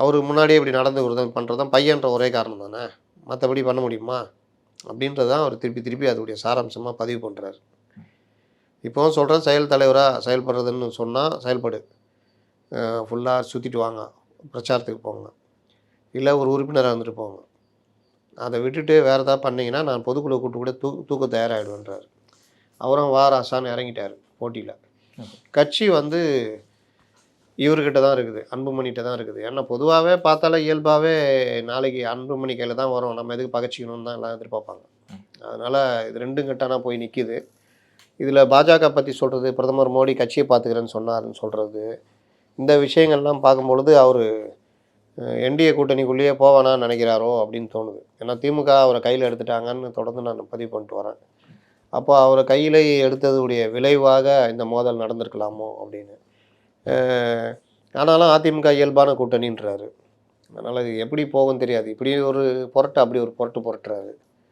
அவருக்கு முன்னாடியே இப்படி நடந்துக்கிறதும் பண்ணுறது தான் பையன்ற ஒரே காரணம் தானே, மற்றபடி பண்ண முடியுமா? அப்படின்றது தான் அவர் திருப்பி திருப்பி அதோடைய சாராம்சமாக பதிவு பண்ணுறாரு. இப்போவும் சொல்கிறேன், செயல் தலைவராக செயல்படுறதுன்னு சொன்னால் செயல்படு, ஃபுல்லாக சுற்றிட்டு வாங்க, பிரச்சாரத்துக்கு போங்க, இல்லை ஒரு உறுப்பினராக இருந்துட்டு போங்க. அதை விட்டுட்டு வேறு ஏதாவது பண்ணிங்கன்னா நான் பொதுக்குழு கூட்டு கூட தூக்க தயாராகிடுவேன்றார். அவரும் வாராசான்னு இறங்கிட்டார் போட்டியில். கட்சி வந்து இவர்கிட்ட தான் இருக்குது, அன்புமணிகிட்ட தான் இருக்குது. ஏன்னா பொதுவாகவே பார்த்தாலே இயல்பாகவே நாளைக்கு அன்புமணி கையில் தான் வரும், நம்ம எதுக்கு பகச்சிக்கணும்னு தான் எல்லாம் எதிர்பார்ப்பாங்க. அதனால் இது ரெண்டும் கட்டானா போய் நிற்கிது. இதில் பாஜக பற்றி சொல்கிறது, பிரதமர் மோடி கட்சியை பார்த்துக்கிறேன்னு சொன்னார்னு சொல்கிறது, இந்த விஷயங்கள்லாம் பார்க்கும்பொழுது அவர் என்டிஏ கூட்டணிக்குள்ளேயே போவானான்னு நினைக்கிறாரோ அப்படின்னு தோணுது. ஏன்னா திமுக அவரை கையில் எடுத்துட்டாங்கன்னு தொடர்ந்து நான் பதிவு பண்ணிட்டு வரேன். அப்போ அவரை கையில் எடுத்ததுடைய விளைவாக இந்த மோதல் நடந்திருக்கலாமோ அப்படின்னு. ஆனாலும் அதிமுக இயல்பான கூட்டணின்றாரு. அதனால் இது எப்படி போகும்னு தெரியாது. இப்படி ஒரு புரட்டு அப்படி ஒரு புரட்டு புரட்டுறாரு.